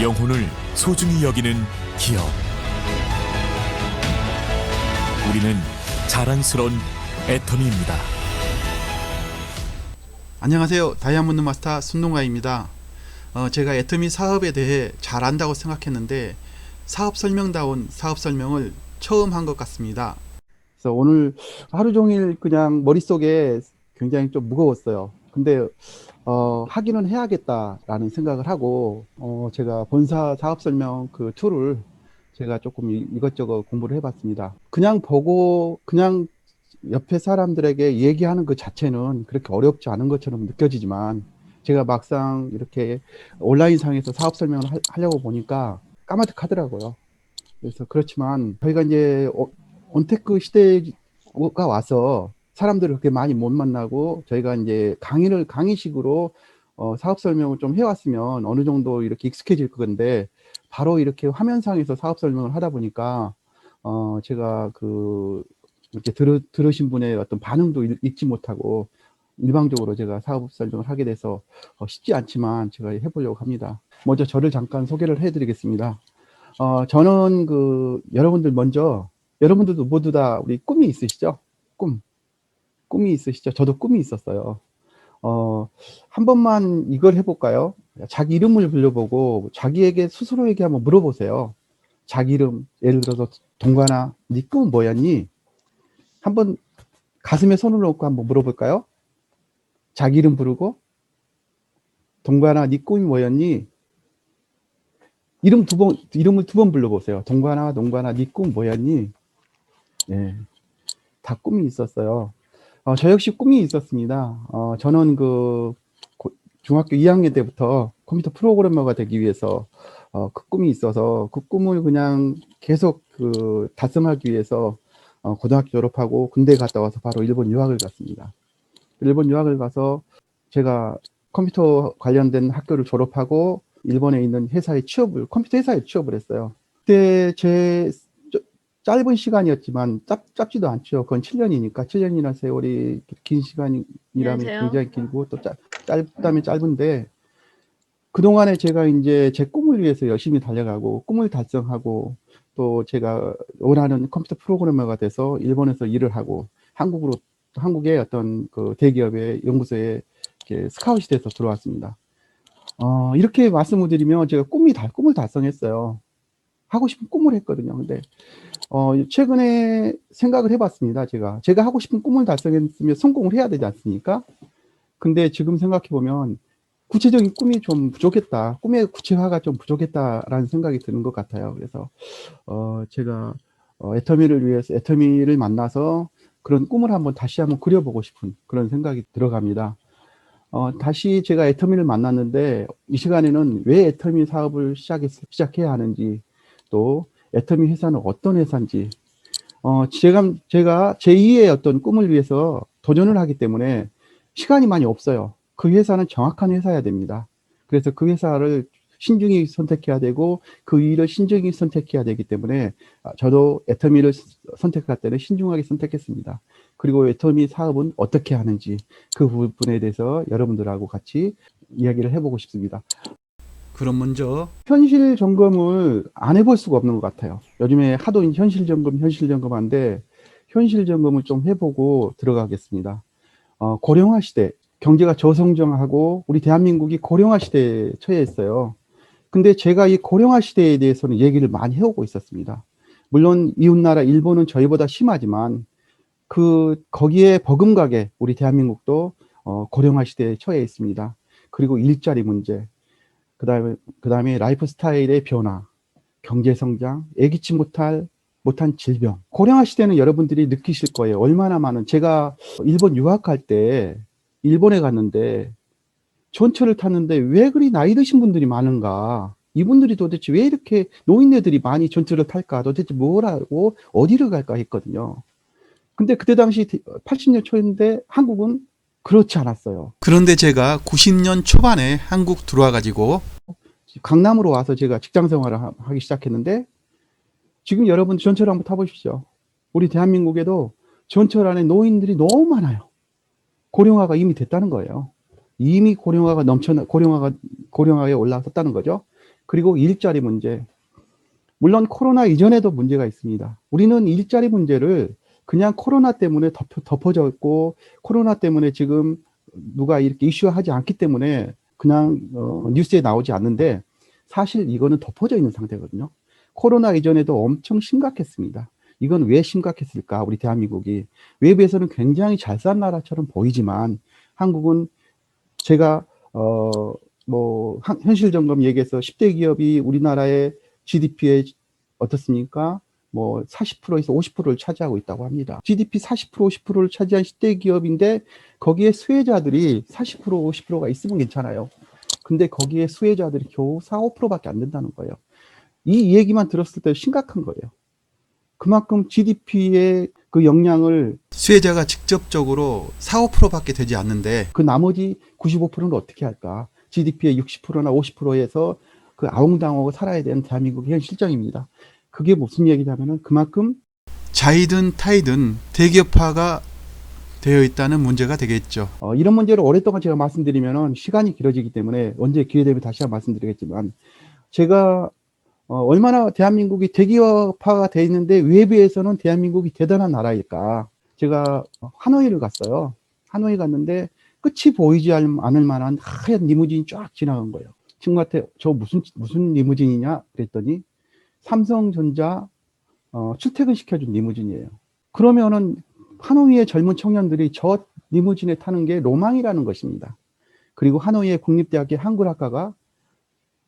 영혼을 소중히 여기는 기업. 우리는 자랑스러운 애터미입니다. 안녕하세요. 다이아몬드 마스터 순농가입니다. 제가 애터미 사업에 대해 잘 안다고 생각했는데 사업 설명다운 사업 설명을 처음 한 것 같습니다. 그래서 오늘 하루 종일 그냥 머릿속에 굉장히 좀 무거웠어요. 근데 하기는 해야겠다라는 생각을 하고 제가 본사 사업 설명 그 툴을 제가 조금 이것저것 공부를 해봤습니다. 그냥 보고 그냥 옆에 사람들에게 얘기하는 그 자체는 그렇게 어렵지 않은 것처럼 느껴지지만 제가 막상 이렇게 온라인상에서 사업 설명을 하려고 보니까 까마득하더라고요. 그래서 그렇지만 저희가 이제 온테크 시대가 와서 사람들을 그렇게 많이 못 만나고 저희가 이제 강의식으로 사업 설명을 좀 해왔으면 어느 정도 이렇게 익숙해질 건데 바로 이렇게 화면상에서 사업 설명을 하다 보니까 제가 이렇게 들으신 분의 어떤 반응도 읽지 못하고 일방적으로 제가 사업 설명을 하게 돼서 쉽지 않지만 제가 해보려고 합니다. 먼저 저를 잠깐 소개를 해드리겠습니다. 저는 여러분들도 모두 다 우리 꿈이 있으시죠? 꿈이 있으시죠? 저도 꿈이 있었어요. 한 번만 이걸 해볼까요? 자기 이름을 불러보고 자기에게 스스로에게 한번 물어보세요. 자기 이름, 예를 들어서 동관아, 네 꿈은 뭐였니? 한번 가슴에 손을 얹고 한번 물어볼까요? 자기 이름 부르고 동관아, 네 꿈이 뭐였니? 이름을 두 번 불러보세요. 동관아, 네 꿈 뭐였니? 네, 다 꿈이 있었어요. 저 역시 꿈이 있었습니다. 저는 중학교 2학년 때부터 컴퓨터 프로그래머가 되기 위해서 그 꿈이 있어서 그 꿈을 그냥 계속 달성하기 위해서 고등학교 졸업하고 군대 갔다 와서 바로 일본 유학을 갔습니다. 일본 유학을 가서 제가 컴퓨터 관련된 학교를 졸업하고 일본에 있는 컴퓨터 회사에 취업을 했어요. 그때 제 짧은 시간이었지만 짧지도 않죠. 그건 7년이니까 7년이나 세월이 긴 시간이라면 안녕하세요. 굉장히 길고 또 짧다면 짧은데 그동안에 제가 이제 제 꿈을 위해서 열심히 달려가고 꿈을 달성하고 또 제가 원하는 컴퓨터 프로그래머가 돼서 일본에서 일을 하고 한국의 어떤 그 대기업의 연구소에 이렇게 스카웃이 돼서 들어왔습니다. 이렇게 말씀을 드리면 제가 꿈을 달성했어요. 하고 싶은 꿈을 했거든요. 근데 최근에 생각을 해봤습니다. 제가 하고 싶은 꿈을 달성했으면 성공을 해야 되지 않습니까? 근데 지금 생각해 보면 구체적인 꿈이 좀 부족했다. 꿈의 구체화가 좀 부족했다라는 생각이 드는 것 같아요. 그래서 제가 애터미를 만나서 그런 꿈을 다시 한번 그려보고 싶은 그런 생각이 들어갑니다. 다시 제가 애터미를 만났는데 이 시간에는 왜 애터미 사업을 시작해야 하는지 또 애터미 회사는 어떤 회사인지 제가 제2의 어떤 꿈을 위해서 도전을 하기 때문에 시간이 많이 없어요. 그 회사는 정확한 회사여야 됩니다. 그래서 그 회사를 신중히 선택해야 되고 그 일을 신중히 선택해야 되기 때문에 저도 애터미를 선택할 때는 신중하게 선택했습니다. 그리고 애터미 사업은 어떻게 하는지 그 부분에 대해서 여러분들하고 같이 이야기를 해보고 싶습니다. 그럼 먼저 현실 점검을 안 해볼 수가 없는 것 같아요. 요즘에 하도 현실 점검한데 현실 점검을 좀 해보고 들어가겠습니다. 고령화 시대, 경제가 저성장하고 우리 대한민국이 고령화 시대에 처해 있어요. 근데 제가 이 고령화 시대에 대해서는 얘기를 많이 해오고 있었습니다. 물론 이웃나라 일본은 저희보다 심하지만 거기에 버금가게 우리 대한민국도 고령화 시대에 처해 있습니다. 그리고 일자리 문제, 그다음에 라이프 스타일의 변화, 경제 성장, 예기치 못한 질병. 고령화 시대는 여러분들이 느끼실 거예요. 얼마나 많은 제가 일본 유학할 때 일본에 갔는데 전철을 탔는데 왜 그리 나이 드신 분들이 많은가? 이분들이 도대체 왜 이렇게 노인네들이 많이 전철을 탈까? 도대체 뭘 하고 어디를 갈까 했거든요. 근데 그때 당시 80년 초인데 한국은 그렇지 않았어요. 그런데 제가 90년 초반에 한국 들어와 가지고 강남으로 와서 제가 직장 생활을 하기 시작했는데 지금 여러분 전철 한번 타보십시오. 우리 대한민국에도 전철 안에 노인들이 너무 많아요. 고령화가 이미 됐다는 거예요. 이미 고령화에 올라섰다는 거죠. 그리고 일자리 문제. 물론 코로나 이전에도 문제가 있습니다. 우리는 일자리 문제를 그냥 코로나 때문에 덮어져 있고 코로나 때문에 지금 누가 이렇게 이슈화하지 않기 때문에 그냥 뉴스에 나오지 않는데 사실 이거는 덮어져 있는 상태거든요. 코로나 이전에도 엄청 심각했습니다. 이건 왜 심각했을까? 우리 대한민국이 외부에서는 굉장히 잘 산 나라처럼 보이지만 한국은 제가 현실 점검 얘기해서 10대 기업이 우리나라의 GDP에 어떻습니까? 뭐 40%에서 50%를 차지하고 있다고 합니다. GDP 40%, 50%를 차지한 10대 기업인데 거기에 수혜자들이 40%, 50%가 있으면 괜찮아요. 근데 거기에 수혜자들이 겨우 4, 5%밖에 안 된다는 거예요. 이 얘기만 들었을 때 심각한 거예요. 그만큼 GDP의 그 영향을 수혜자가 직접적으로 4, 5%밖에 되지 않는데 그 나머지 95%는 어떻게 할까? GDP의 60%나 50%에서 그 아웅다웅하고 살아야 되는 대한민국의 현 실정입니다. 그게 무슨 얘기냐면은 그만큼 자이든 타이든 대기업화가 되어 있다는 문제가 되겠죠. 이런 문제를 오랫동안 제가 말씀드리면은 시간이 길어지기 때문에 언제 기회 되면 다시 한번 말씀드리겠지만 제가 얼마나 대한민국이 대기업화가 돼 있는데 외부에서는 대한민국이 대단한 나라일까. 제가 하노이를 갔어요. 하노이 갔는데 끝이 보이지 않을 만한 하얀 리무진이 쫙 지나간 거예요. 친구한테 저 무슨 리무진이냐 그랬더니 삼성전자 출퇴근 시켜준 리무진이에요. 그러면은 하노이의 젊은 청년들이 저 리무진에 타는 게 로망이라는 것입니다. 그리고 하노이의 국립대학의 한글학과가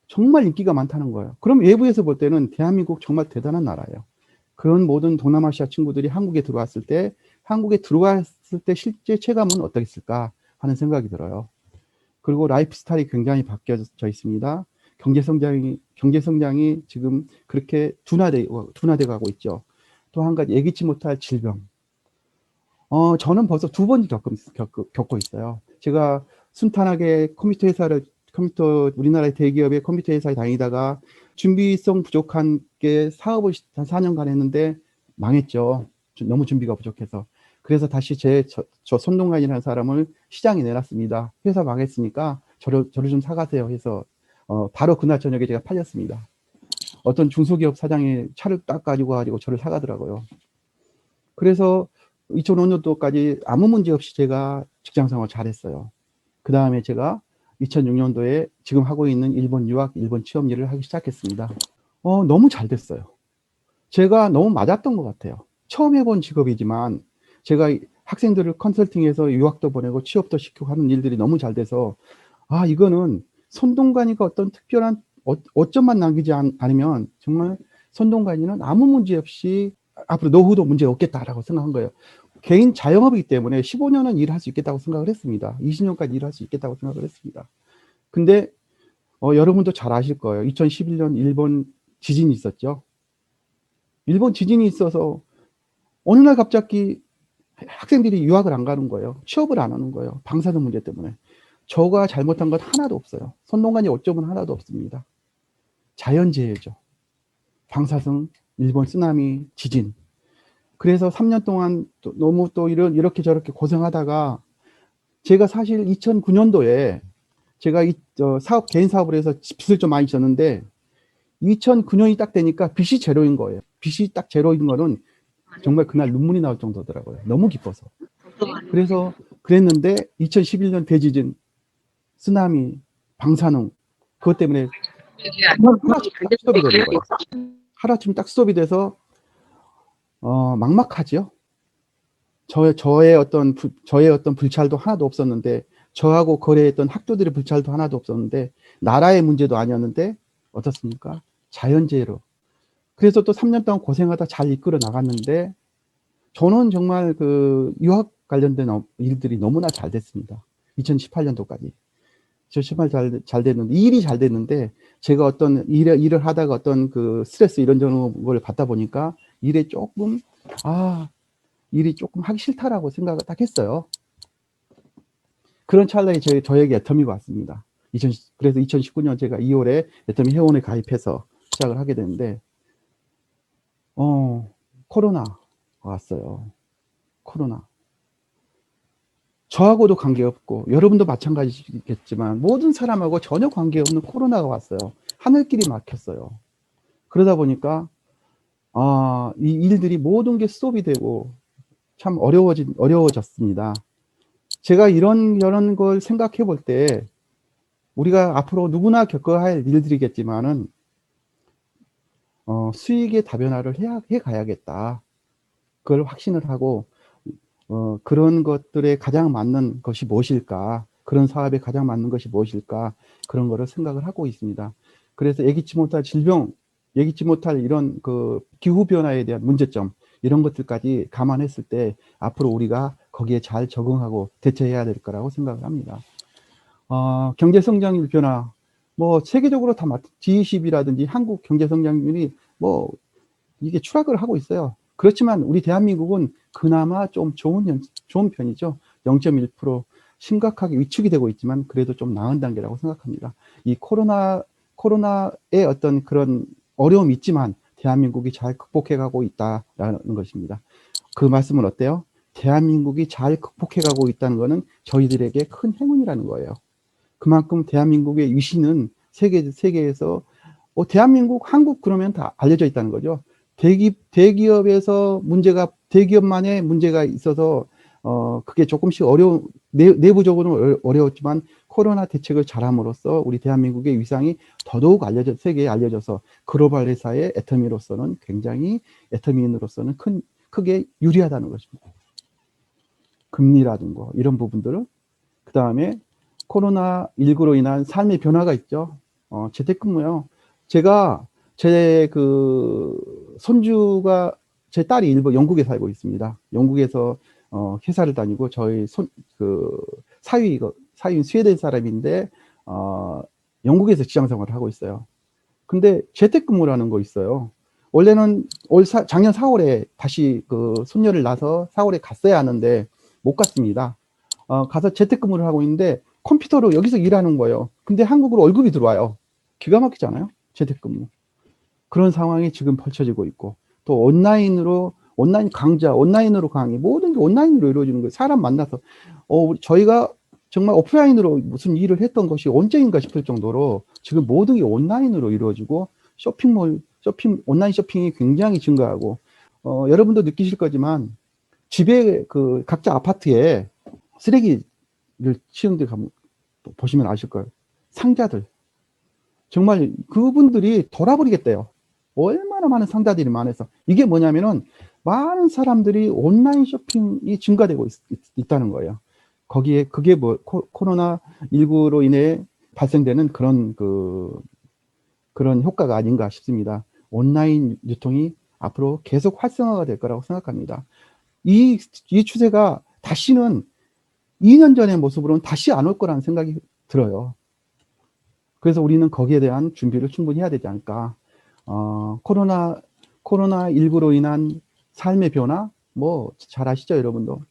정말 인기가 많다는 거예요. 그럼 외부에서 볼 때는 대한민국 정말 대단한 나라예요. 그런 모든 동남아시아 친구들이 한국에 들어왔을 때 실제 체감은 어떻겠을까 하는 생각이 들어요. 그리고 라이프 스타일이 굉장히 바뀌어져 있습니다. 경제 성장이 지금 그렇게 둔화돼 가고 있죠. 또 한 가지 예기치 못할 질병. 저는 벌써 2번 겪고 있어요. 제가 순탄하게 우리나라의 대기업의 컴퓨터 회사에 다니다가 준비성 부족한 게 사업을 한 4년간 했는데 망했죠. 너무 준비가 부족해서. 그래서 다시 저 손동관이라는 사람을 시장에 내놨습니다. 회사 망했으니까 저를 좀 사가세요 해서 바로 그날 저녁에 제가 팔렸습니다. 어떤 중소기업 사장이 차를 딱 가지고 저를 사가더라고요. 그래서 2005년도까지 아무 문제 없이 제가 직장 생활 잘했어요. 그 다음에 제가 2006년도에 지금 하고 있는 일본 유학, 일본 취업 일을 하기 시작했습니다. 너무 잘 됐어요. 제가 너무 맞았던 것 같아요. 처음 해본 직업이지만 제가 학생들을 컨설팅해서 유학도 보내고 취업도 시키고 하는 일들이 너무 잘 돼서 이거는 손동관이가 어떤 특별한 어점만 남기지 않으면 정말 손동관이는 아무 문제 없이 앞으로 노후도 문제 없겠다라고 생각한 거예요. 개인 자영업이기 때문에 15년은 일할 수 있겠다고 생각을 했습니다. 20년까지 일할 수 있겠다고 생각을 했습니다. 근데 여러분도 잘 아실 거예요. 2011년 일본 지진이 있었죠. 일본 지진이 있어서 어느 날 갑자기 학생들이 유학을 안 가는 거예요. 취업을 안 하는 거예요. 방사능 문제 때문에. 저가 잘못한 것 하나도 없어요. 손동관이 어쩌면 하나도 없습니다. 자연재해죠. 방사능, 일본 쓰나미, 지진. 그래서 3년 동안 너무 이렇게 저렇게 고생하다가 제가 사실 2009년도에 제가 개인 사업을 해서 빚을 좀 많이 졌는데 2009년이 딱 되니까 빚이 제로인 거예요. 빚이 딱 제로인 거는 정말 그날 눈물이 나올 정도더라고요. 너무 기뻐서. 그래서 그랬는데 2011년 대지진, 쓰나미, 방사능 그것 때문에 하루아침에 딱 스톱이 되는 거예요. 하루아침에 딱 스톱이 돼서 막막하죠. 저의 어떤 불찰도 하나도 없었는데 저하고 거래했던 학도들의 불찰도 하나도 없었는데 나라의 문제도 아니었는데 어떻습니까? 자연재해로. 그래서 또 3년 동안 고생하다 잘 이끌어 나갔는데 저는 정말 그 유학 관련된 일들이 너무나 잘 됐습니다. 2018년도까지. 2018년 잘 됐는데 일이 잘 됐는데 제가 어떤 일을 하다가 어떤 그 스트레스 이런 걸 받다 보니까 일이 조금 하기 싫다라고 생각을 딱 했어요. 그런 찰나에 저에게 애터미가 왔습니다. 그래서 2019년 제가 2월에 애터미 회원에 가입해서 시작을 하게 됐는데, 코로나가 왔어요. 코로나. 저하고도 관계없고, 여러분도 마찬가지겠지만, 모든 사람하고 전혀 관계없는 코로나가 왔어요. 하늘길이 막혔어요. 그러다 보니까 이 일들이 모든 게 스톱이 되고 참 어려워졌습니다. 제가 이런 걸 생각해 볼 때 우리가 앞으로 누구나 겪어야 할 일들이겠지만은 수익의 다변화를 해 가야겠다. 그걸 확신을 하고 그런 것들에 가장 맞는 것이 무엇일까? 그런 사업에 가장 맞는 것이 무엇일까? 그런 거를 생각을 하고 있습니다. 그래서 예기치 못할 질병, 예기치 못할 이런 그 기후 변화에 대한 문제점, 이런 것들까지 감안했을 때 앞으로 우리가 거기에 잘 적응하고 대처해야 될 거라고 생각을 합니다. 경제 성장률 변화, 뭐 세계적으로 다 G20이라든지 한국 경제 성장률이 뭐 이게 추락을 하고 있어요. 그렇지만 우리 대한민국은 그나마 좀 좋은 편이죠. 0.1% 심각하게 위축이 되고 있지만 그래도 좀 나은 단계라고 생각합니다. 이 코로나의 어떤 그런 어려움이 있지만 대한민국이 잘 극복해 가고 있다라는 것입니다. 그 말씀은 어때요? 대한민국이 잘 극복해 가고 있다는 것은 저희들에게 큰 행운이라는 거예요. 그만큼 대한민국의 위신은 세계에서 대한민국, 한국 그러면 다 알려져 있다는 거죠. 대기업만의 문제가 있어서 그게 조금씩 내부적으로는 어려웠지만 코로나 대책을 잘함으로써 우리 대한민국의 위상이 더더욱 세계에 알려져서 글로벌 회사의 애터미인으로서는 크게 유리하다는 것입니다. 금리라든가 이런 부분들을, 그 다음에 코로나19로 인한 삶의 변화가 있죠. 재택근무요. 제가 제 손주가, 제 딸이 영국에 살고 있습니다. 영국에서 회사를 다니고 저희 사위인 스웨덴 사람인데 영국에서 직장 생활을 하고 있어요. 근데 재택근무라는 거 있어요. 원래는 작년 4월에 다시 손녀를 낳아서 4월에 갔어야 하는데 못 갔습니다. 가서 재택근무를 하고 있는데 컴퓨터로 여기서 일하는 거예요. 근데 한국으로 월급이 들어와요. 기가 막히잖아요. 재택근무. 그런 상황이 지금 펼쳐지고 있고, 또 온라인 강좌, 온라인으로 강의, 모든 게 온라인으로 이루어지는 거예요. 사람 만나서. 저희가 정말 오프라인으로 무슨 일을 했던 것이 언제인가 싶을 정도로 지금 모든 게 온라인으로 이루어지고, 온라인 쇼핑이 굉장히 증가하고, 여러분도 느끼실 거지만, 집에 각자 아파트에 쓰레기를 치우는 데 가면 보시면 아실 거예요. 상자들. 정말 그분들이 돌아버리겠대요. 얼마나 많은 상자들이 많아서. 이게 뭐냐면은 많은 사람들이 온라인 쇼핑이 증가되고 있다는 거예요. 그게 코로나19로 인해 발생되는 그런 효과가 아닌가 싶습니다. 온라인 유통이 앞으로 계속 활성화가 될 거라고 생각합니다. 이 추세가 다시는 2년 전의 모습으로는 다시 안 올 거라는 생각이 들어요. 그래서 우리는 거기에 대한 준비를 충분히 해야 되지 않을까. 코로나19로 인한 삶의 변화, 잘 아시죠, 여러분도.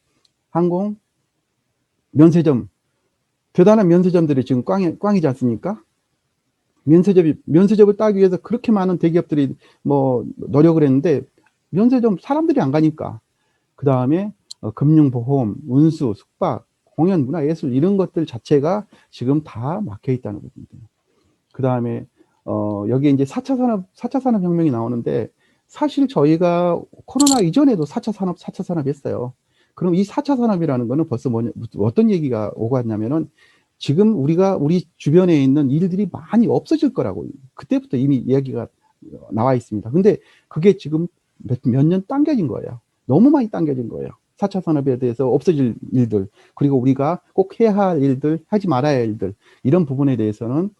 항공, 면세점, 대단한 면세점들이 지금 꽝이지 않습니까? 면세점을 따기 위해서 그렇게 많은 대기업들이 노력을 했는데, 면세점 사람들이 안 가니까. 그 다음에 금융보험, 운수, 숙박, 공연, 문화, 예술 이런 것들 자체가 지금 다 막혀 있다는 부분입니다. 그 다음에 여기에 이제 4차 산업혁명이 나오는데, 사실 저희가 코로나 이전에도 4차 산업 했어요. 그럼 이 4차 산업이라는 거는 벌써 어떤 얘기가 오고 왔냐면은, 지금 우리 주변에 있는 일들이 많이 없어질 거라고 그때부터 이미 이야기가 나와 있습니다. 근데 그게 지금 몇 년 당겨진 거예요. 너무 많이 당겨진 거예요. 4차 산업에 대해서 없어질 일들, 그리고 우리가 꼭 해야 할 일들, 하지 말아야 할 일들, 이런 부분에 대해서는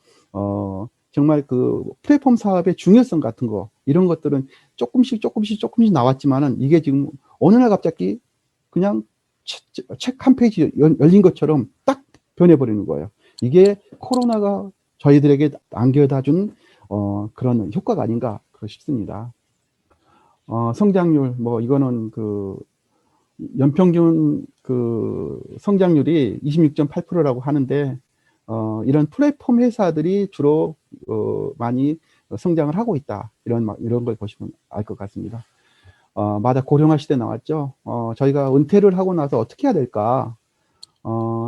정말 플랫폼 사업의 중요성 같은 거, 이런 것들은 조금씩 나왔지만은, 이게 지금 어느 날 갑자기 그냥 책 한 페이지 열린 것처럼 딱 변해버리는 거예요. 이게 코로나가 저희들에게 안겨다 준 그런 효과가 아닌가 싶습니다. 성장률, 이거는 연평균 성장률이 26.8%라고 하는데, 이런 플랫폼 회사들이 주로 많이 성장을 하고 있다. 이런 걸 보시면 알 것 같습니다. 맞아, 고령화 시대 나왔죠. 저희가 은퇴를 하고 나서 어떻게 해야 될까?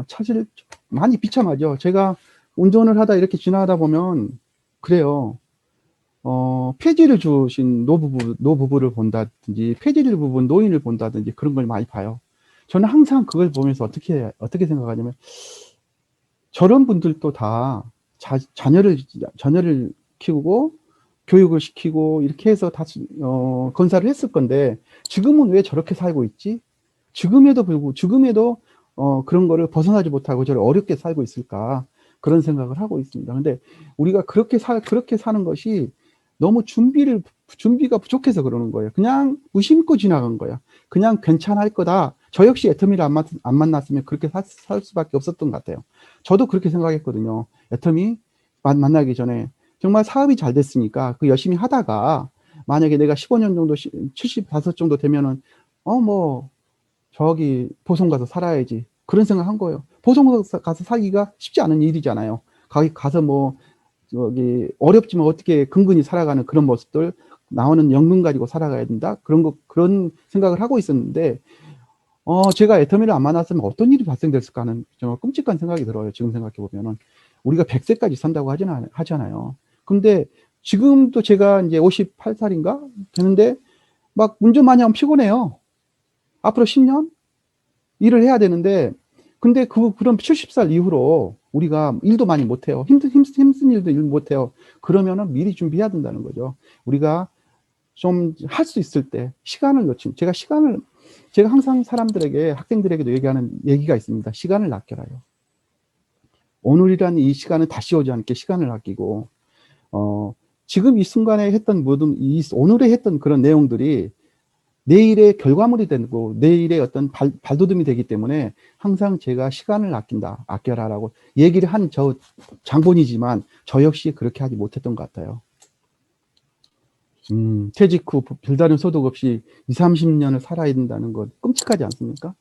사실 많이 비참하죠. 제가 운전을 하다 이렇게 지나가다 보면 그래요. 폐지를 주신 노부부를 본다든지, 폐지를 부분 노인을 본다든지 그런 걸 많이 봐요. 저는 항상 그걸 보면서 어떻게 생각하냐면, 저런 분들도 다 자녀를 키우고, 교육을 시키고, 이렇게 해서 다, 건사를 했을 건데, 지금은 왜 저렇게 살고 있지? 지금에도, 그런 거를 벗어나지 못하고 저를 어렵게 살고 있을까? 그런 생각을 하고 있습니다. 근데 우리가 그렇게 사는 것이 너무 준비가 부족해서 그러는 거예요. 그냥 무심코 지나간 거야. 그냥 괜찮을 거다. 저 역시 애터미를 안 만났으면 그렇게 살 수밖에 없었던 것 같아요. 저도 그렇게 생각했거든요. 애터미 만나기 전에 정말 사업이 잘 됐으니까 그 열심히 하다가 만약에 내가 15년 정도, 75 정도 되면은, 뭐, 저기 보성 가서 살아야지. 그런 생각 한 거예요. 보성 가서 살기가 쉽지 않은 일이잖아요. 거기 가서 뭐, 저기 어렵지만 어떻게 근근히 살아가는 그런 모습들, 나오는 연금 가지고 살아가야 된다. 그런 생각을 하고 있었는데, 제가 애터미를 안 만났으면 어떤 일이 발생됐을까 하는 정말 끔찍한 생각이 들어요. 지금 생각해 보면은. 우리가 100세까지 산다고 하잖아요. 근데 지금도 제가 이제 58살인가 되는데 막 운전 많이 하면 피곤해요. 앞으로 10년 일을 해야 되는데, 근데 그럼 70살 이후로 우리가 일도 많이 못해요. 힘쓴 일도 일 못해요. 그러면은 미리 준비해야 된다는 거죠. 우리가 좀 할 수 있을 때 시간을 놓치면, 제가 항상 학생들에게도 얘기하는 얘기가 있습니다. 시간을 아껴라요. 오늘이란 이 시간은 다시 오지 않게 시간을 아끼고, 지금 이 순간에 했던 오늘에 했던 그런 내용들이 내일의 결과물이 되고 내일의 어떤 발돋움이 되기 때문에 항상 제가 시간을 아껴라라고 얘기를 한 장본이지만 저 역시 그렇게 하지 못했던 것 같아요. 퇴직 후 별다른 소득 없이 20, 30년을 살아야 된다는 것 끔찍하지 않습니까?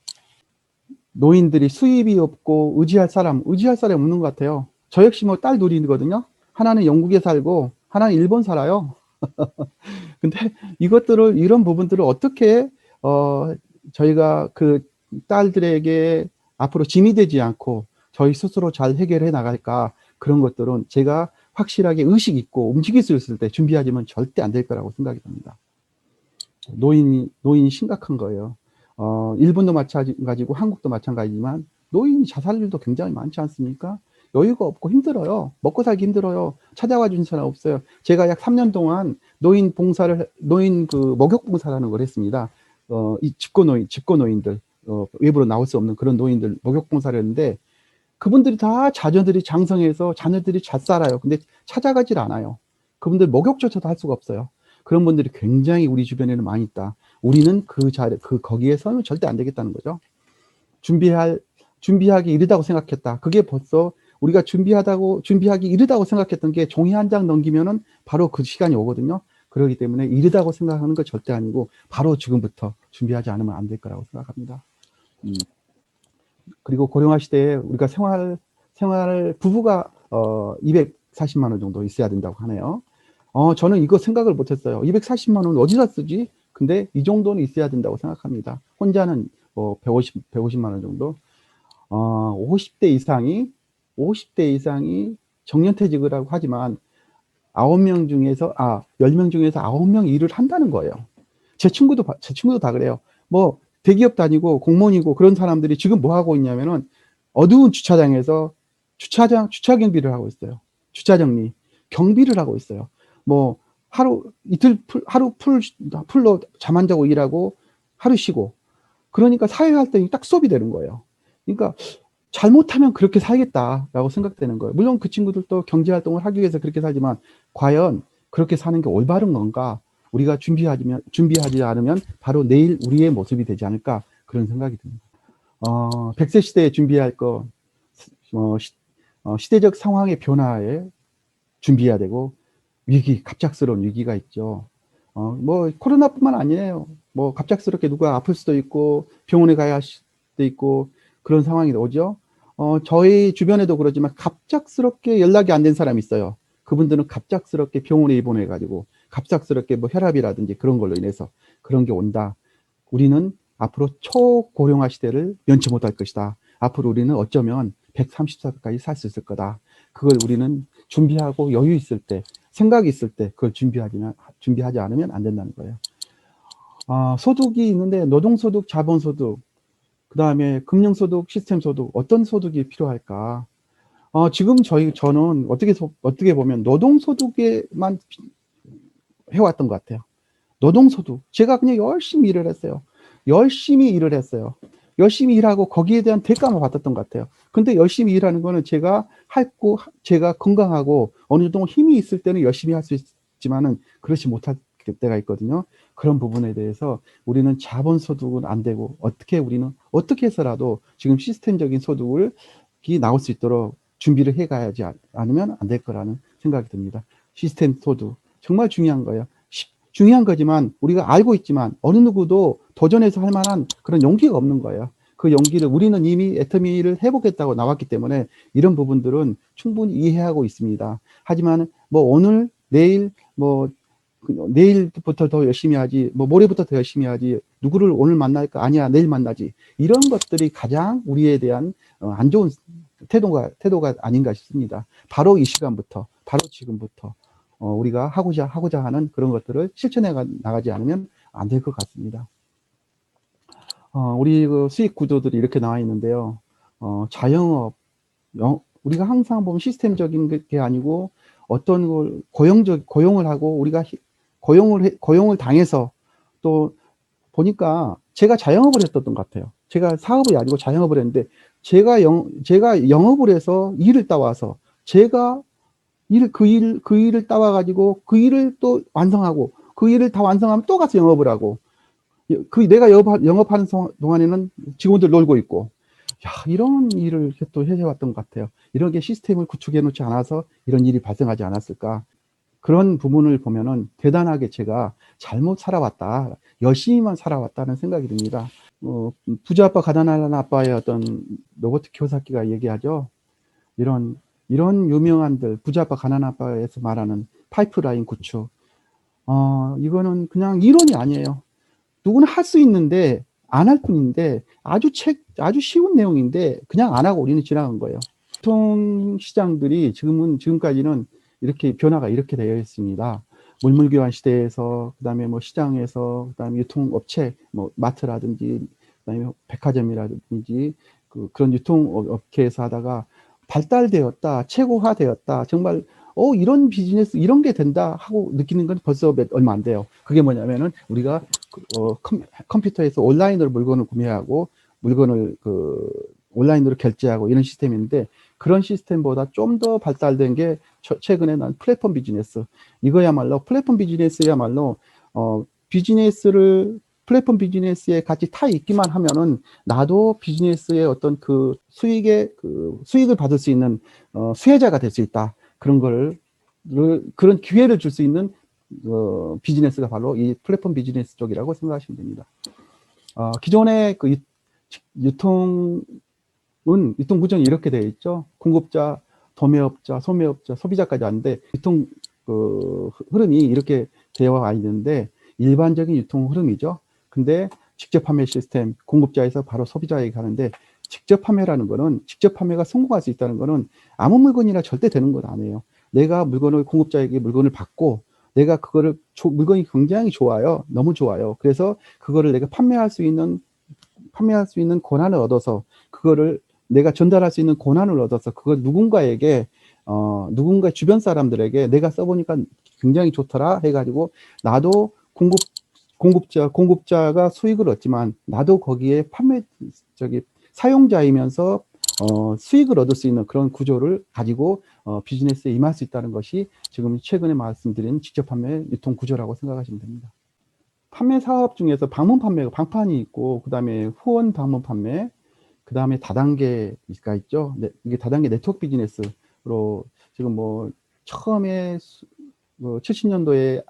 노인들이 수입이 없고 의지할 사람이 없는 것 같아요. 저 역시 뭐 딸 둘이거든요. 하나는 영국에 살고 하나는 일본 살아요. 근데 이런 부분들을 어떻게, 저희가 그 딸들에게 앞으로 짐이 되지 않고 저희 스스로 잘 해결해 나갈까, 그런 것들은 제가 확실하게 의식 있고 움직일 수 있을 때 준비하지만 절대 안 될 거라고 생각이 듭니다. 노인이 심각한 거예요. 일본도 마찬가지고 한국도 마찬가지지만 노인이 자살률도 굉장히 많지 않습니까? 여유가 없고 힘들어요. 먹고 살기 힘들어요. 찾아와 주는 사람 없어요. 제가 약 3년 동안 노인 목욕 봉사라는 걸 했습니다. 이 집고노인들, 외부로 나올 수 없는 그런 노인들 목욕 봉사를 했는데, 그분들이 다 자녀들이 장성해서 자녀들이 잘 살아요. 근데 찾아가질 않아요. 그분들 목욕조차도 할 수가 없어요. 그런 분들이 굉장히 우리 주변에는 많이 있다. 우리는 거기에서는 절대 안 되겠다는 거죠. 준비하기 이르다고 생각했다. 그게 벌써 우리가 준비하기 이르다고 생각했던 게 종이 한 장 넘기면은 바로 그 시간이 오거든요. 그렇기 때문에 이르다고 생각하는 건 절대 아니고 바로 지금부터 준비하지 않으면 안 될 거라고 생각합니다. 그리고 고령화 시대에 우리가 부부가 240만 원 정도 있어야 된다고 하네요. 저는 이거 생각을 못했어요. 240만 원 어디다 쓰지? 근데 이 정도는 있어야 된다고 생각합니다. 혼자는 뭐 150만 원 정도. 50대 이상이 정년퇴직을 하고 하지만 10명 중에서 9명 일을 한다는 거예요. 제 친구도 다 그래요. 뭐 대기업 다니고 공무원이고 그런 사람들이 지금 뭐 하고 있냐면은 어두운 주차장에서 주차 경비를 하고 있어요. 주차 정리, 경비를 하고 있어요. 뭐 하루 풀로 잠 안 자고 일하고 하루 쉬고, 그러니까 사회활동이 딱 수업이 되는 거예요. 그러니까 잘못하면 그렇게 살겠다라고 생각되는 거예요. 물론 그 친구들도 경제활동을 하기 위해서 그렇게 살지만 과연 그렇게 사는 게 올바른 건가? 우리가 준비하지 않으면 바로 내일 우리의 모습이 되지 않을까, 그런 생각이 듭니다. 100세 시대에 준비할 거, 시대적 상황의 변화에 준비해야 되고, 갑작스러운 위기가 있죠. 뭐 코로나뿐만 아니에요. 뭐 갑작스럽게 누가 아플 수도 있고 병원에 가야 할 수도 있고 그런 상황이 오죠. 저희 주변에도 그러지만 갑작스럽게 연락이 안 된 사람이 있어요. 그분들은 갑작스럽게 병원에 입원해 가지고 갑작스럽게 뭐 혈압이라든지 그런 걸로 인해서 그런 게 온다. 우리는 앞으로 초고령화 시대를 면치 못할 것이다. 앞으로 우리는 어쩌면 130살까지 살 수 있을 거다. 그걸 우리는 준비하고 여유 있을 때 생각이 있을 때 그걸 준비하지 않으면 안 된다는 거예요. 소득이 있는데 노동소득, 자본소득, 그 다음에 금융소득, 시스템소득, 어떤 소득이 필요할까? 지금 저는 어떻게 보면 노동소득에만 해왔던 것 같아요. 노동소득. 제가 그냥 열심히 일을 했어요. 열심히 일을 했어요. 열심히 일하고 거기에 대한 대가만 받았던 것 같아요. 근데 열심히 일하는 거는 제가 건강하고 어느 정도 힘이 있을 때는 열심히 할 수 있지만은 그렇지 못할 때가 있거든요. 그런 부분에 대해서 우리는 자본소득은 안 되고 우리는 어떻게 해서라도 지금 시스템적인 소득이 나올 수 있도록 준비를 해 가야지 않으면 안 될 거라는 생각이 듭니다. 시스템 소득. 정말 중요한 거예요. 중요한 거지만 우리가 알고 있지만 어느 누구도 도전해서 할 만한 그런 용기가 없는 거예요. 그 용기를 우리는 이미 애터미를 해보겠다고 나왔기 때문에 이런 부분들은 충분히 이해하고 있습니다. 하지만 뭐 오늘, 내일, 내일부터 더 열심히 하지, 모레부터 더 열심히 하지, 누구를 오늘 만날까? 아니야, 내일 만나지. 이런 것들이 가장 우리에 대한 안 좋은 태도가 아닌가 싶습니다. 바로 이 시간부터, 바로 지금부터 우리가 하고자 하는 그런 것들을 실천해 나가지 않으면 안 될 것 같습니다. 우리 그 수익 구조들이 이렇게 나와 있는데요. 자영업, 우리가 항상 보면 시스템적인 게 아니고 어떤 걸 고용을 하고 우리가 고용을 당해서 또 보니까 제가 자영업을 했었던 것 같아요. 제가 사업이 아니고 자영업을 했는데 제가 영업을 해서 일을 따와서 제가 그 일을 따와가지고 그 일을 또 완성하고 그 일을 다 완성하면 또 가서 영업을 하고 내가 영업하는 동안에는 직원들 놀고 있고 이런 일을 또 해왔던 것 같아요. 이런 게 시스템을 구축해 놓지 않아서 이런 일이 발생하지 않았을까. 그런 부분을 보면은 대단하게 제가 잘못 살아왔다. 열심히만 살아왔다는 생각이 듭니다. 부자 아빠 가난한 아빠의 어떤 로버트 키요사키가 얘기하죠. 이런 유명한들, 부자 아빠 가난한 아빠에서 말하는 파이프라인 구축. 이거는 그냥 이론이 아니에요. 누구나 할 수 있는데 안 할 뿐인데 아주 쉬운 내용인데 그냥 안 하고 우리는 지나간 거예요. 유통 시장들이 지금까지는 이렇게 변화가 이렇게 되어 있습니다. 물물교환 시대에서 그다음에 시장에서 그다음에 유통업체 마트라든지 그다음에 백화점이라든지 그런 유통업계에서 하다가 발달되었다, 최고화되었다. 정말 이런 비즈니스 이런 게 된다 하고 느끼는 건 벌써 얼마 안 돼요. 그게 뭐냐면은 우리가 컴퓨터에서 온라인으로 물건을 구매하고 물건을 온라인으로 결제하고 이런 시스템인데 그런 시스템보다 좀 더 발달된 게 최근에 난 플랫폼 비즈니스. 이거야말로 플랫폼 비즈니스야말로 플랫폼 비즈니스에 같이 타 있기만 하면은 나도 비즈니스의 어떤 수익을 받을 수 있는 수혜자가 될 수 있다. 그런 기회를 줄 수 있는 비즈니스가 바로 이 플랫폼 비즈니스 쪽이라고 생각하시면 됩니다. 기존의 유통 구조는 이렇게 되어 있죠. 공급자, 도매업자, 소매업자, 소비자까지 왔는데 유통 흐름이 이렇게 되어 와 있는데 일반적인 유통 흐름이죠. 근데 직접 판매 시스템, 공급자에서 바로 소비자에게 가는데 직접 판매라는 거는 직접 판매가 성공할 수 있다는 거는 아무 물건이나 절대 되는 건 아니에요. 내가 공급자에게 물건을 받고 내가 물건이 굉장히 좋아요. 너무 좋아요. 그래서 그거를 내가 판매할 수 있는 권한을 얻어서 그거를 내가 전달할 수 있는 권한을 얻어서 그걸 누군가 주변 사람들에게 내가 써보니까 굉장히 좋더라 해가지고 나도 공급자가 수익을 얻지만 나도 거기에 사용자이면서 수익을 얻을 수 있는 그런 구조를 가지고 비즈니스에 임할 수 있다는 것이 지금 최근에 말씀드린 직접 판매 유통 구조라고 생각하시면 됩니다. 판매 사업 중에서 방판이 있고 그다음에 후원 방문 판매, 그다음에 다단계가 있죠. 이게 다단계 네트워크 비즈니스로 지금 처음에 70년도에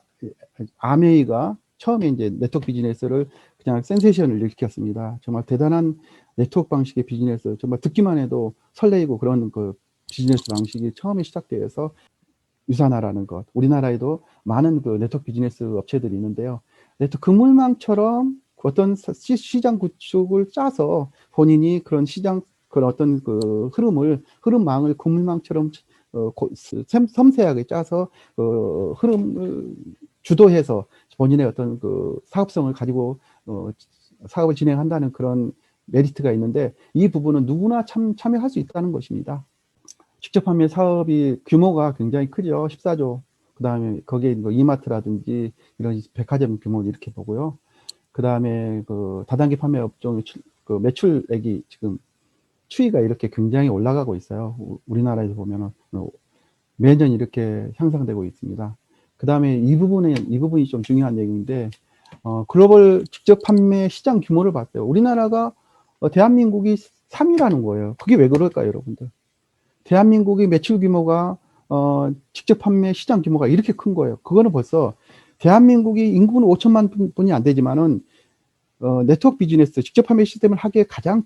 아메이가 처음에 이제 네트워크 비즈니스를 그냥 센세이션을 일으켰습니다. 정말 대단한 네트워크 방식의 비즈니스, 정말 듣기만 해도 설레이고 그런 비즈니스 방식이 처음에 시작되어서 유산화라는 것. 우리나라에도 많은 네트워크 비즈니스 업체들이 있는데요. 그물망처럼 어떤 시장 구축을 짜서 본인이 그런 어떤 흐름망을 그물망처럼 섬세하게 짜서 흐름을 주도해서 본인의 어떤 그 사업성을 가지고 사업을 진행한다는 그런 메리트가 있는데, 이 부분은 누구나 참여할 수 있다는 것입니다. 직접 판매 사업이 규모가 굉장히 크죠. 14조. 그 다음에 거기에 뭐 이마트라든지 이런 백화점 규모를 이렇게 보고요. 그 다음에 그 다단계 판매 업종의 그 매출액이 지금 추이가 이렇게 굉장히 올라가고 있어요. 우리나라에서 보면은 매년 이렇게 향상되고 있습니다. 그 다음에 이 부분이 좀 중요한 얘기인데, 글로벌 직접 판매 시장 규모를 봤어요. 우리나라가 대한민국이 3위라는 거예요. 그게 왜 그럴까요, 여러분들? 대한민국의 매출 규모가 직접 판매 시장 규모가 이렇게 큰 거예요. 그거는 벌써 대한민국이 인구는 5천만 분이 안 되지만은 네트워크 비즈니스 직접 판매 시스템을 하기에 가장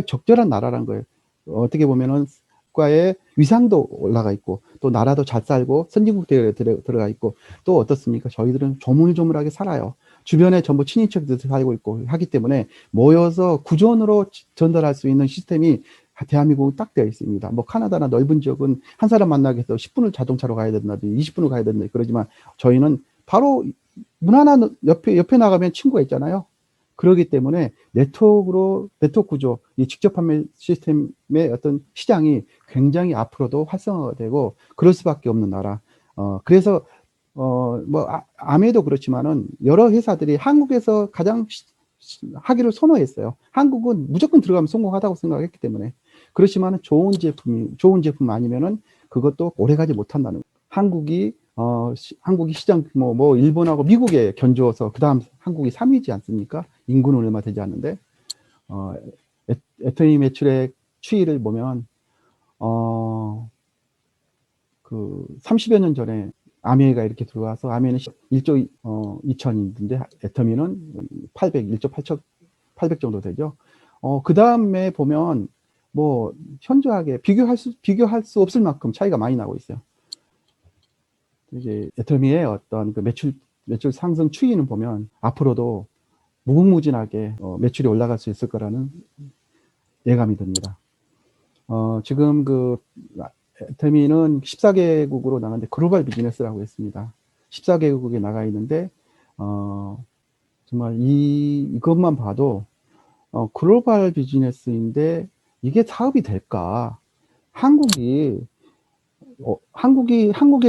적절한 나라라는 거예요. 어떻게 보면은 국가의 위상도 올라가 있고, 또 나라도 잘 살고 선진국 대열에 들어가 있고, 또 어떻습니까? 저희들은 조물조물하게 살아요. 주변에 전부 친인척들 살고 있고 하기 때문에 모여서 구전으로 전달할 수 있는 시스템이 대한민국은 딱 되어 있습니다. 뭐 카나다나 넓은 지역은 한 사람 만나기 위해서 10분을 자동차로 가야 된다든지 20분을 가야 된다 그러지만, 저희는 바로 문 하나 옆에 나가면 친구가 있잖아요. 그렇기 때문에 네트워크 구조, 이 직접 판매 시스템의 어떤 시장이 굉장히 앞으로도 활성화가 되고 그럴 수밖에 없는 나라. 그래서 뭐 아메도 그렇지만은 여러 회사들이 한국에서 가장 하기를 선호했어요. 한국은 무조건 들어가면 성공하다고 생각했기 때문에. 그렇지만은 좋은 제품 아니면은 그것도 오래가지 못한다는 거예요. 한국이 시장 규모 뭐 일본하고 미국에 견주어서 그다음 한국이 3위지 않습니까? 인구는 얼마 되지 않는데, 애터미 매출의 추이를 보면 그 30여 년 전에 아메가 이렇게 들어와서, 아메는 1조 2천인데 애터미는 1조 8백 정도 되죠. 그 다음에 보면 뭐 현저하게 비교할 수 없을 만큼 차이가 많이 나고 있어요. 이제 애터미의 어떤 그 매출 상승 추이는 보면 앞으로도 무궁무진하게 매출이 올라갈 수 있을 거라는 예감이 듭니다. 지금 그 애터미는 14개국으로 나가는데 글로벌 비즈니스라고 했습니다. 14개국에 나가 있는데 정말 이것만 봐도 글로벌 비즈니스인데 이게 사업이 될까? 한국에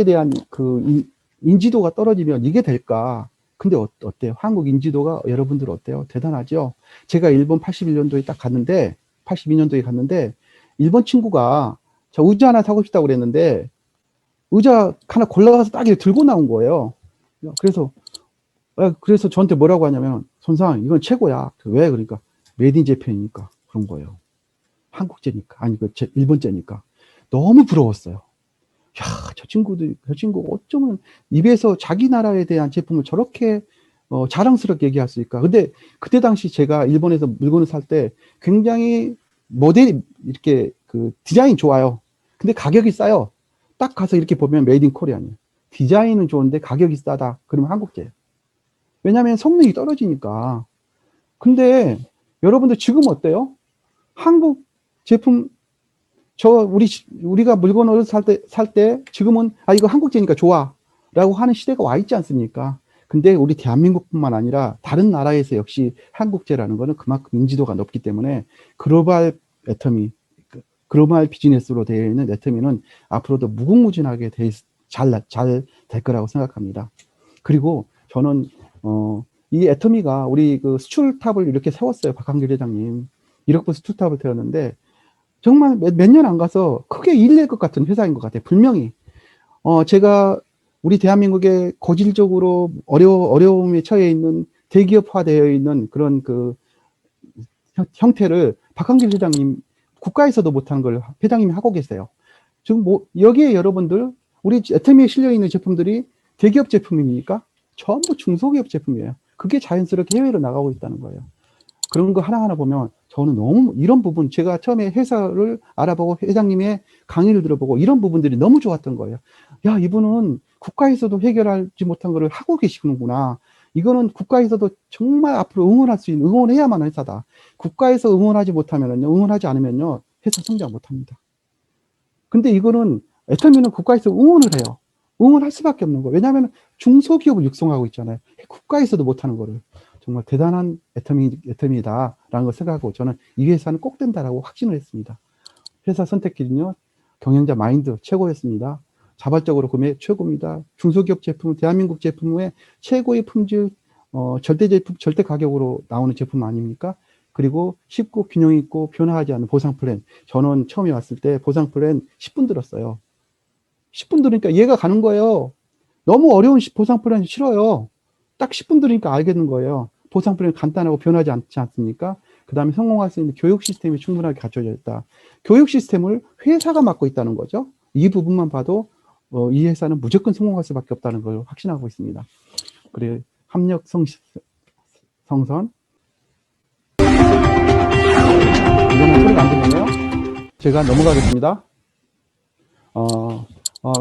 대한 그 인지도가 떨어지면 이게 될까? 근데 어때요? 한국 인지도가 여러분들 어때요? 대단하죠? 제가 일본 81년도에 딱 갔는데, 82년도에 갔는데, 일본 친구가 저 의자 하나 사고 싶다고 그랬는데, 의자 하나 골라가서 딱 이렇게 들고 나온 거예요. 그래서 저한테 뭐라고 하냐면, 손상, 이건 최고야. 왜? 그러니까, 메이드 인 재팬이니까 그런 거예요. 한국제니까. 아니, 일본제니까. 너무 부러웠어요. 야, 저 친구가 어쩌면 입에서 자기 나라에 대한 제품을 저렇게 자랑스럽게 얘기할 수 있을까. 근데 그때 당시 제가 일본에서 물건을 살 때 굉장히 모델이 이렇게 그 디자인 좋아요. 근데 가격이 싸요. 딱 가서 이렇게 보면 메이드 인 코리안이에요. 디자인은 좋은데 가격이 싸다. 그러면 한국제예요. 왜냐하면 성능이 떨어지니까. 근데 여러분들 지금 어때요? 한국 제품, 우리가 물건을 살 때 지금은 이거 한국제니까 좋아 라고 하는 시대가 와 있지 않습니까? 근데 우리 대한민국뿐만 아니라 다른 나라에서 역시 한국제라는 거는 그만큼 인지도가 높기 때문에 글로벌 비즈니스로 되어 있는 애터미는 앞으로도 무궁무진하게 잘 될 거라고 생각합니다. 그리고 저는 이 애터미가 우리 그 수출탑을 이렇게 세웠어요. 박한길 회장님. 1억 불 수출탑을 세웠는데 정말 몇 년 안 가서 크게 일낼 것 같은 회사인 것 같아요. 분명히. 제가 우리 대한민국에 고질적으로 어려움에 처해 있는 대기업화되어 있는 그런 그 형태를 박한길 회장님 국가에서도 못하는 걸 회장님이 하고 계세요. 지금 뭐 여기에 여러분들 우리 애터미에 실려 있는 제품들이 대기업 제품입니까? 전부 중소기업 제품이에요. 그게 자연스럽게 해외로 나가고 있다는 거예요. 그런 거 하나하나 보면 저는 너무 이런 부분, 제가 처음에 회사를 알아보고 회장님의 강의를 들어보고 이런 부분들이 너무 좋았던 거예요. 야, 이분은 국가에서도 해결하지 못한 거를 하고 계시는구나. 이거는 국가에서도 정말 앞으로 응원해야만 하는 회사다. 국가에서 응원하지 않으면요, 회사 성장 못 합니다. 근데 이거는 애터미는 국가에서 응원을 해요. 응원할 수밖에 없는 거예요. 왜냐하면 중소기업을 육성하고 있잖아요. 국가에서도 못하는 거를. 정말 대단한 애터미다라는 걸 생각하고 저는 이 회사는 꼭 된다라고 확신을 했습니다. 회사 선택기는요, 경영자 마인드 최고였습니다. 자발적으로 구매 최고입니다. 중소기업 제품, 대한민국 제품의 최고의 품질, 절대 제품, 절대 가격으로 나오는 제품 아닙니까? 그리고 쉽고 균형 있고 변화하지 않는 보상 플랜. 저는 처음에 왔을 때 보상 플랜 10분 들었어요. 10분 들으니까 이해가 가는 거예요. 너무 어려운 보상 플랜 싫어요. 딱 10분 들으니까 알겠는 거예요. 보상 플랜 간단하고 변하지 않지 않습니까? 그 다음에 성공할 수 있는 교육 시스템이 충분하게 갖춰져 있다. 교육 시스템을 회사가 맡고 있다는 거죠. 이 부분만 봐도 이 회사는 무조건 성공할 수밖에 없다는 걸 확신하고 있습니다. 그리고 합력 성선. 이거는 소리가 안 들리네요. 제가 넘어가겠습니다.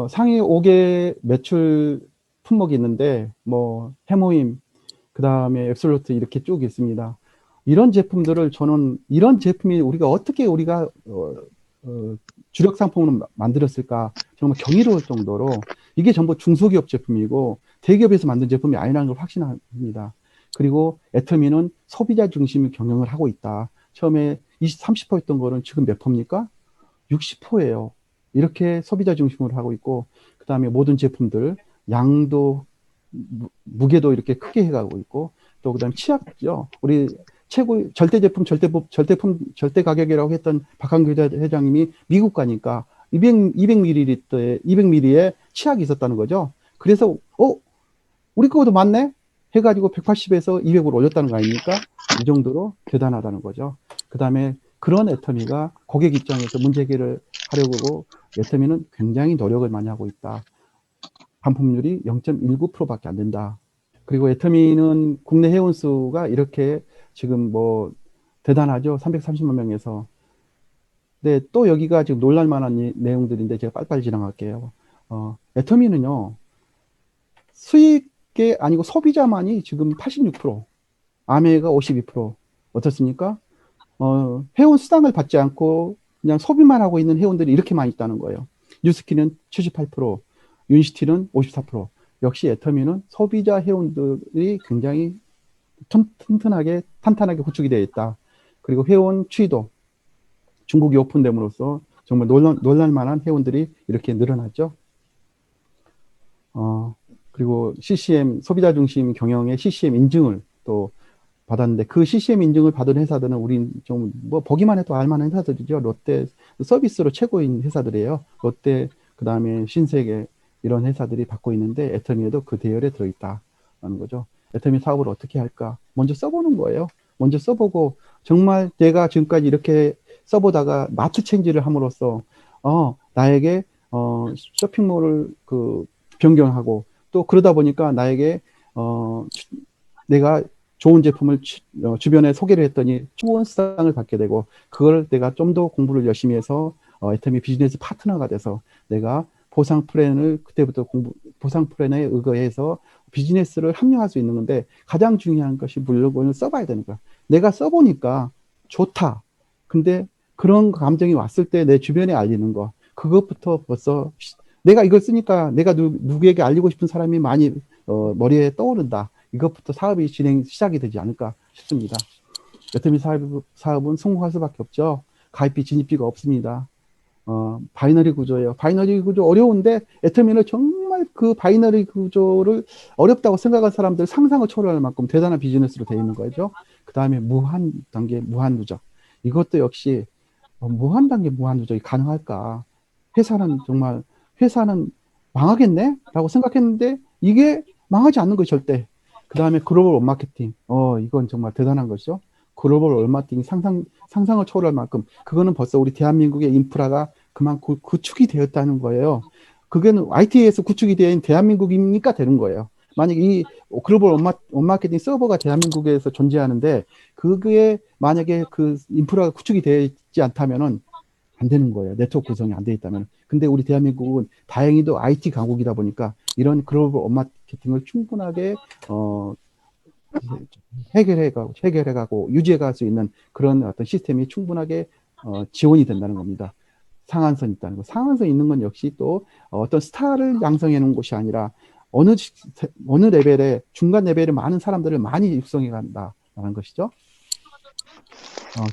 상위 5개 매출 품목이 있는데, 뭐, 해모임, 그 다음에 앱솔루트 이렇게 쭉 있습니다. 이런 제품들을 저는, 이런 제품이 우리가 주력 상품으로 만들었을까 정말 경이로울 정도로 이게 전부 중소기업 제품이고 대기업에서 만든 제품이 아니라는 걸 확신합니다. 그리고 애터미는 소비자 중심의 경영을 하고 있다. 처음에 20, 30%였던 거는 지금 몇 %입니까? 60%예요. 이렇게 소비자 중심으로 하고 있고, 그 다음에 모든 제품들, 양도, 무게도 이렇게 크게 해가고 있고, 또 그 다음에 치약죠. 우리 최고, 절대 제품, 절대 가격이라고 했던 박한규 회장님이 미국 가니까 200ml에 치약이 있었다는 거죠. 그래서, 우리 거보다 많네? 해가지고 180에서 200으로 올렸다는 거 아닙니까? 이 정도로 대단하다는 거죠. 그 다음에 그런 애터미가 고객 입장에서 문제 해결을 하려고 애터미는 굉장히 노력을 많이 하고 있다. 반품률이 0.19%밖에 안 된다. 그리고 애터미는 국내 회원 수가 이렇게 지금 뭐 대단하죠. 330만 명에서. 근데 또 여기가 지금 놀랄 만한 내용들인데 제가 빨리빨리 지나갈게요. 애터미는요, 수익계 아니고 소비자만이 지금 86%, 아메가 52%. 어떻습니까? 회원 수당을 받지 않고 그냥 소비만 하고 있는 회원들이 이렇게 많이 있다는 거예요. 뉴스키는 78%, 윤시티는 54%. 역시 애터미는 소비자 회원들이 굉장히 탄탄하게 구축이 되어 있다. 그리고 회원 추이도 중국이 오픈됨으로써 정말 놀랄만한 회원들이 이렇게 늘어났죠. 그리고 CCM, 소비자 중심 경영의 CCM 인증을 또 받았는데 그 CCM 인증을 받은 회사들은 우린 좀 뭐 보기만 해도 알만한 회사들이죠. 롯데 서비스로 최고인 회사들이에요. 롯데 그다음에 신세계 이런 회사들이 받고 있는데 애터미에도 그 대열에 들어있다라는 거죠. 애터미 사업을 어떻게 할까? 먼저 써보는 거예요. 먼저 써보고 정말 내가 지금까지 이렇게 써보다가 마트 체인지를 함으로써 나에게 쇼핑몰을 변경하고 또 그러다 보니까 나에게 내가 좋은 제품을 주변에 소개를 했더니 후원상을 받게 되고 그걸 내가 좀 더 공부를 열심히 해서 애터미 비즈니스 파트너가 돼서 내가 보상 플랜을 그때부터 보상 플랜에 의거해서 비즈니스를 합류할 수 있는 건데 가장 중요한 것이 물건을 써봐야 되는 거야. 내가 써보니까 좋다. 근데 그런 감정이 왔을 때 내 주변에 알리는 거. 그것부터 벌써 내가 이걸 쓰니까 내가 누구에게 알리고 싶은 사람이 많이 머리에 떠오른다. 이것부터 사업이 시작이 되지 않을까 싶습니다. 애터미 사업은 성공할 수밖에 없죠. 가입비, 진입비가 없습니다. 바이너리 구조예요. 바이너리 구조 어려운데 애터미는 정말 그 바이너리 구조를 어렵다고 생각한 사람들 상상을 초월할 만큼 대단한 비즈니스로 되어 있는 거죠. 그 다음에 무한 단계, 무한 누적. 이것도 역시 무한 단계, 무한 누적이 가능할까? 회사는 망하겠네? 라고 생각했는데 이게 망하지 않는 거예요, 절대. 그 다음에 글로벌 원마케팅. 이건 정말 대단한 거죠. 글로벌 원마케팅 상상을 초월할 만큼 그거는 벌써 우리 대한민국의 인프라가 그만큼 구축이 되었다는 거예요. 그게는 IT에서 구축이 된 대한민국이니까 되는 거예요. 만약에 이 글로벌 원마케팅 서버가 대한민국에서 존재하는데 그게 만약에 그 인프라가 구축이 되지 않다면은 안 되는 거예요. 네트워크 구성이 안 돼 있다면. 근데 우리 대한민국은 다행히도 IT 강국이다 보니까 이런 글로벌 원마케팅을 충분하게 해결해가고 유지해갈 수 있는 그런 어떤 시스템이 충분하게 지원이 된다는 겁니다. 상한선이 있다는 거. 상한선 있는 건 역시 또 어떤 스타를 양성해 놓은 곳이 아니라 어느 레벨에 중간 레벨에 많은 사람들을 많이 육성해 간다라는 것이죠.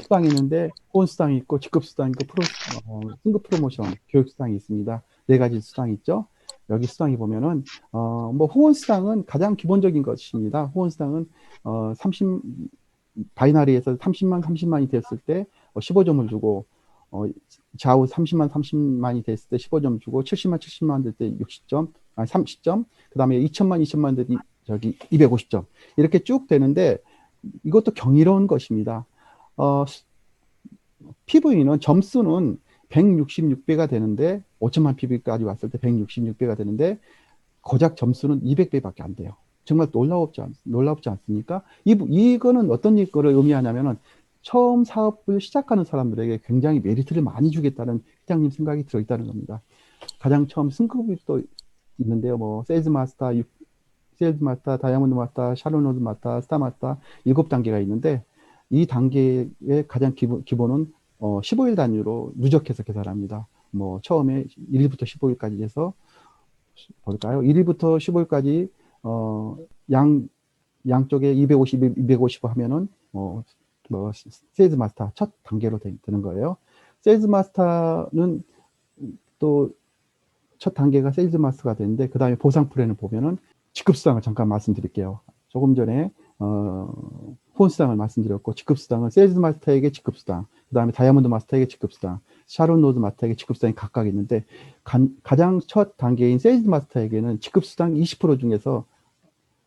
수당이 있는데 후원 수당이 있고 직급 수당이 있고 승급 프로모션 교육 수당이 있습니다. 네 가지 수당이 있죠. 여기 수당이 보면은 뭐 후원 수당은 가장 기본적인 것입니다. 후원 수당은 30 바이너리에서 30만이 됐을 때 15점을 주고 좌우 30만이 됐을 때 15점 주고 70만 될 때 60점, 30점, 그 다음에 2천만 될 때 저기 250점 이렇게 쭉 되는데 이것도 경이로운 것입니다. PV는 점수는 166배가 되는데 5천만 PV까지 왔을 때 166배가 되는데 고작 점수는 200배밖에 안 돼요. 정말 놀랍지 않습니까? 이거는 어떤 거를 의미하냐면은 처음 사업을 시작하는 사람들에게 굉장히 메리트를 많이 주겠다는 회장님 생각이 들어있다는 겁니다. 가장 처음 승급이 또 있는데요. 뭐 세일즈 마스터, 다이아몬드 마스터, 샤론로드 마스터, 스타 마스터 7단계가 있는데 이 단계의 가장 기본은 15일 단위로 누적해서 계산합니다. 뭐 처음에 1일부터 15일까지 해서 볼까요? 1일부터 15일까지 양쪽에 250 하면은 뭐 세일즈 마스터 첫 단계로 되는 거예요. 세일즈 마스터는 또 첫 단계가 세일즈 마스터가 되는데 그 다음에 보상 플랜을 보면은 직급수당을 잠깐 말씀드릴게요. 조금 전에 후원 수당을 말씀드렸고 직급 수당은 세일즈 마스터에게 직급 수당, 그 다음에 다이아몬드 마스터에게 직급 수당, 샤론 로드 마스터에게 직급 수당이 각각 있는데 가장 첫 단계인 세일즈 마스터에게는 직급 수당 20% 중에서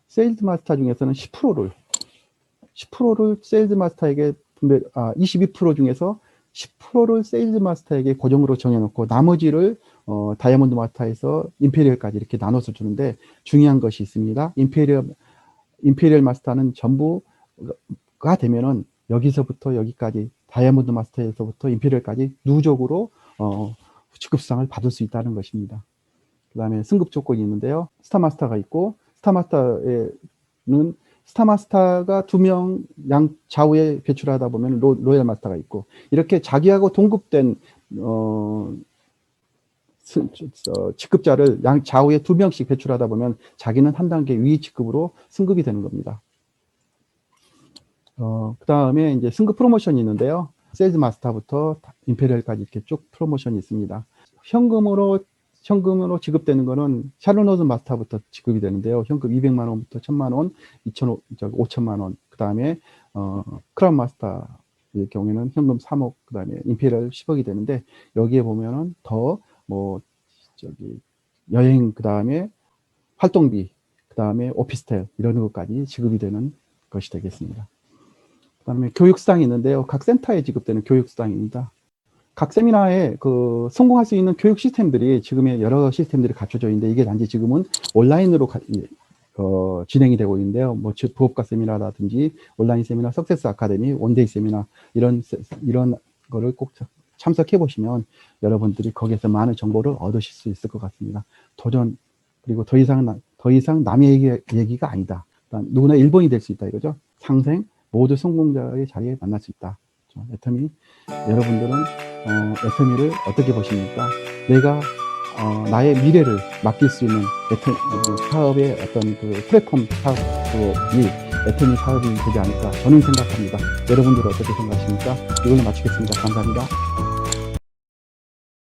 세일즈 마스터 중에서는 10%를 세일즈 마스터에게 22% 중에서 10%를 세일즈 마스터에게 고정으로 정해놓고 나머지를 다이아몬드 마스터에서 임페리얼까지 이렇게 나눠서 주는데 중요한 것이 있습니다. 임페리얼 마스터는 전부가 되면은 여기서부터 여기까지 다이아몬드 마스터에서부터 임페리얼까지 누적으로 직급수당을 받을 수 있다는 것입니다. 그 다음에 승급 조건이 있는데요. 스타 마스터가 있고 스타 마스터가 2명 좌우에 배출하다 보면 로얄 마스터가 있고 이렇게 자기하고 동급된 직급자를 좌우에 2명씩 배출하다 보면 자기는 한 단계 위 직급으로 승급이 되는 겁니다. 그 다음에 이제 승급 프로모션이 있는데요. 세일즈 마스터부터 임페리얼까지 이렇게 쭉 프로모션이 있습니다. 현금으로 지급되는 거는 샤론로드 마스터부터 지급이 되는데요. 현금 200만 원부터 1000만 원, 5천만 원. 그 다음에 크라운 마스터의 경우에는 현금 3억, 그 다음에 임페리얼 10억이 되는데 여기에 보면은 더 여행, 그 다음에 활동비, 그 다음에 오피스텔 이런 것까지 지급이 되는 것이 되겠습니다. 그 다음에 교육수당이 있는데요. 각 센터에 지급되는 교육수당입니다. 각 세미나에 성공할 수 있는 교육 시스템들이 지금의 여러 시스템들이 갖춰져 있는데 이게 단지 지금은 온라인으로 진행이 되고 있는데요. 뭐 부업가 세미나라든지 온라인 세미나, 석세스 아카데미, 원데이 세미나 이런 거를 꼭 참석해 보시면 여러분들이 거기에서 많은 정보를 얻으실 수 있을 것 같습니다. 그리고 더 이상 남의 얘기가 아니다. 누구나 1번이 될 수 있다 이거죠. 상생 모두 성공자의 자리에 만날 수 있다. 애터미 여러분들은 애터미를 어떻게 보십니까? 내가 나의 미래를 맡길 수 있는 사업의 어떤 플랫폼 사업이 애터미 사업이 되지 않을까 저는 생각합니다. 여러분들은 어떻게 생각하십니까? 이걸로 마치겠습니다. 감사합니다.